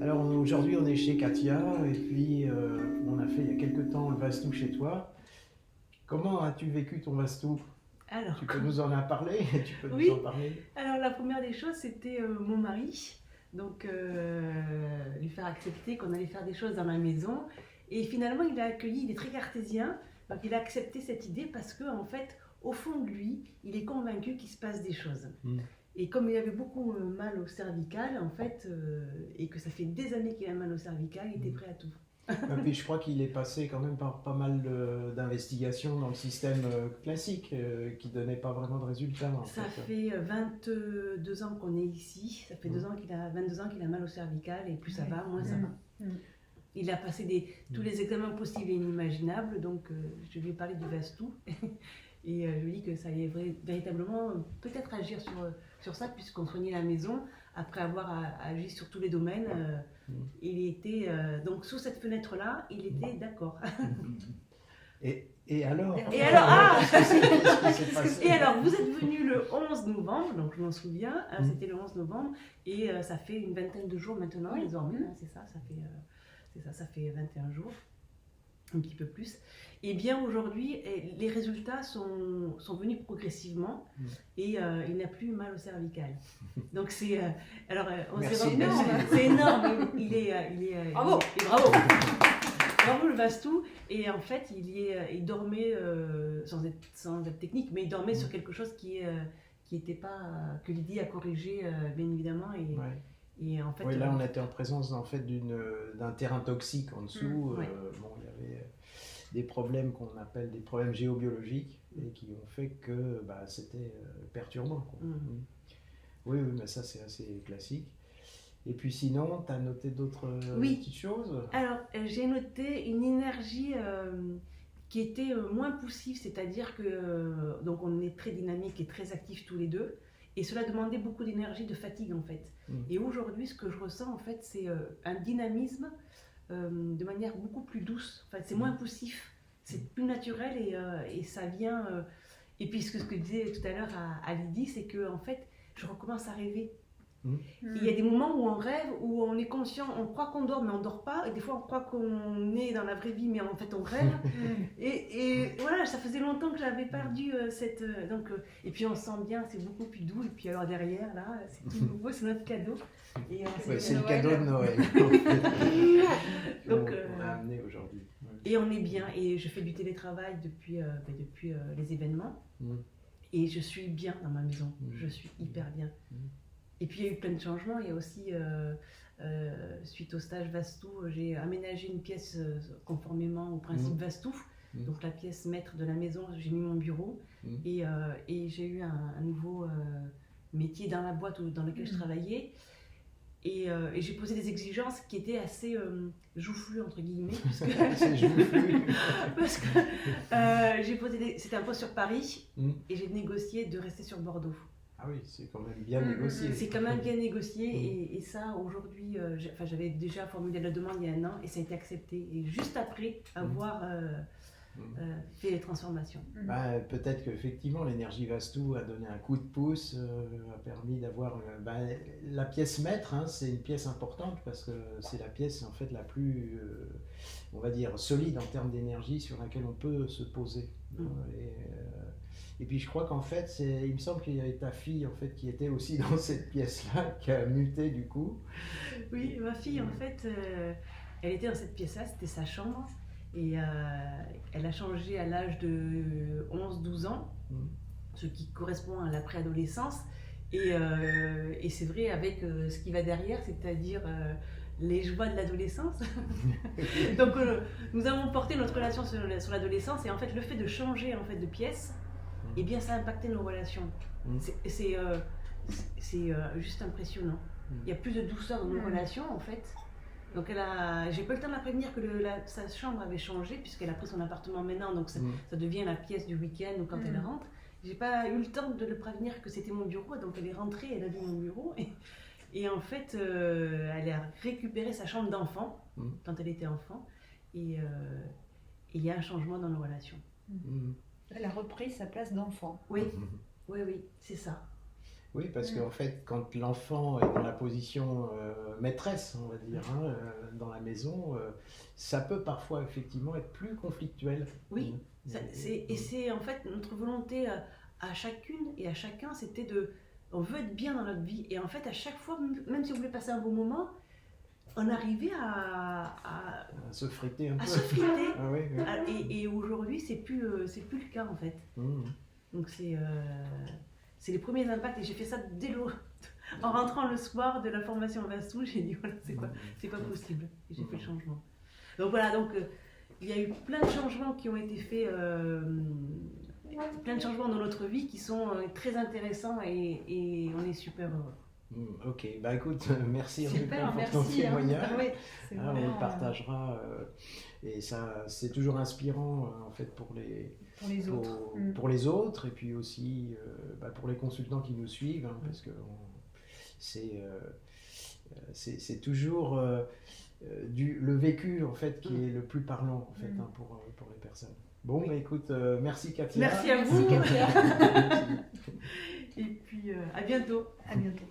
Alors aujourd'hui on est chez Katia et puis on a fait il y a quelques temps le Vastou chez toi. Comment as-tu vécu ton Vastou? Alors, Tu peux nous en parler? Tu peux nous oui, en parler? alors la première des choses, c'était mon mari. Donc, lui faire accepter qu'on allait faire des choses dans la maison. Et finalement, il a accueilli, il est très cartésien. Donc, il a accepté cette idée parce que, en fait, au fond de lui, il est convaincu qu'il se passe des choses. Mm. Et comme il avait beaucoup mal au cervical, en fait, et que ça fait des années qu'il a mal au cervical, il était prêt à tout. Et puis je crois qu'il est passé quand même par pas mal d'investigations dans le système classique qui ne donnait pas vraiment de résultats en Ça fait. fait 22 ans qu'on est ici. Ça fait 22 ans qu'il a mal au cervical et plus ça va, moins ça va. Il a passé tous les examens possibles et inimaginables, donc je lui ai parlé du Vastou et je lui ai dit que ça allait véritablement peut-être agir sur ça puisqu'on soignait la maison après avoir agi sur tous les domaines. Il était donc sous cette fenêtre-là, il était d'accord. Et alors? Et alors, Qu'est-ce qui s'est passé? Et alors, vous êtes venu le 11 novembre, donc je m'en souviens, c'était le 11 novembre, et ça fait une vingtaine de jours maintenant, désormais, c'est ça, ça fait 21 jours, un petit peu plus. Et bien aujourd'hui, les résultats sont venus progressivement, et il n'a plus mal au cervical. Donc c'est... alors, on s'est rendu compte, c'est énorme, il est Bravo. Bravo. Bravo le Vastou, et en fait il dormait sans être technique, mais il dormait sur quelque chose qui était pas que Lydie a corrigé bien évidemment et en fait oui, là on était en présence en fait d'un terrain toxique en dessous. Bon, il y avait des problèmes qu'on appelle des problèmes géobiologiques et qui ont fait que c'était perturbant, quoi. Oui, mais ça c'est assez classique. Et puis sinon, tu as noté d'autres petites choses? Alors, j'ai noté une énergie qui était moins poussive, c'est-à-dire que donc on est très dynamique et très actifs tous les deux, et cela demandait beaucoup d'énergie, de fatigue en fait. Et aujourd'hui, ce que je ressens en fait, c'est un dynamisme de manière beaucoup plus douce. Enfin, c'est moins poussif, c'est plus naturel et ça vient. Et puis ce que je disais tout à l'heure à Lydie, c'est que en fait, je recommence à rêver. Il y a des moments où on rêve, où on est conscient, on croit qu'on dort, mais on dort pas. Et des fois, on croit qu'on est dans la vraie vie, mais en fait, on rêve. Et voilà, ça faisait longtemps que j'avais perdu cette. Et puis, on se sent bien, c'est beaucoup plus doux. Et puis, alors derrière, là, c'est tout nouveau, c'est notre cadeau. C'est le cadeau de Noël. Donc, on a amené aujourd'hui. Et on est bien. Et je fais du télétravail depuis les événements. Et je suis bien dans ma maison. Je suis hyper bien. Et puis il y a eu plein de changements. Il y a aussi, suite au stage Vastou, j'ai aménagé une pièce conformément au principe Vastou. Donc la pièce maître de la maison, j'ai mis mon bureau. Et j'ai eu un nouveau métier dans la boîte dans laquelle je travaillais. Et j'ai posé des exigences qui étaient assez joufflues, entre guillemets. C'est joufflu. Parce que j'ai posé c'était un poste sur Paris et j'ai négocié de rester sur Bordeaux. Ah oui, c'est quand même bien négocié. C'est quand même bien négocié et ça, aujourd'hui, j'avais déjà formulé la demande il y a un an et ça a été accepté. Et juste après avoir fait les transformations. Peut-être qu'effectivement, l'énergie Vastou a donné un coup de pouce, a permis d'avoir... la pièce maître, hein, c'est une pièce importante parce que c'est la pièce en fait la plus, on va dire, solide en termes d'énergie sur laquelle on peut se poser. Et puis je crois qu'en fait, il me semble qu'il y avait ta fille en fait qui était aussi dans cette pièce-là, qui a muté du coup. Oui, ma fille en fait, elle était dans cette pièce-là, c'était sa chambre. Et elle a changé à l'âge de 11-12 ans, ce qui correspond à la préadolescence. Et c'est vrai avec ce qui va derrière, c'est-à-dire les joies de l'adolescence. Donc nous avons porté notre relation sur l'adolescence et en fait le fait de changer en fait de pièce, eh bien ça a impacté nos relations. C'est juste impressionnant. Il y a plus de douceur dans nos relations en fait. Donc j'ai pas eu le temps de la prévenir que sa chambre avait changé puisqu'elle a pris son appartement maintenant, donc ça devient la pièce du week-end ou quand elle rentre. J'ai pas eu le temps de le prévenir que c'était mon bureau, donc elle est rentrée, elle a vu mon bureau et en fait elle a récupéré sa chambre d'enfant quand elle était enfant et il y a un changement dans nos relations. Elle a repris sa place d'enfant. Oui, oui, c'est ça. Oui, parce qu'en fait, quand l'enfant est dans la position maîtresse, on va dire, hein, dans la maison, ça peut parfois effectivement être plus conflictuel. Oui, et c'est en fait notre volonté à chacune et à chacun, c'était on veut être bien dans notre vie. Et en fait, à chaque fois, même si on voulait passer un bon moment, on arrivait à se friter un peu. Se friter. Ah, oui, oui. Et aujourd'hui, c'est plus le cas en fait. Donc c'est les premiers impacts. Et j'ai fait ça en rentrant le soir de la formation Vastou, j'ai dit voilà, c'est pas possible. Et j'ai fait le changement. Donc voilà, il y a eu plein de changements qui ont été faits, plein de changements dans notre vie qui sont très intéressants et on est super heureux. Ok, bah écoute, merci super, pour ton témoignage. On le partagera et ça, c'est toujours inspirant en fait pour les autres et puis aussi pour les consultants qui nous suivent, hein, parce que c'est toujours le vécu en fait qui est le plus parlant en fait pour les personnes. Bon, bah écoute, merci Katia. Merci à vous. Katia. Et puis à bientôt. À bientôt.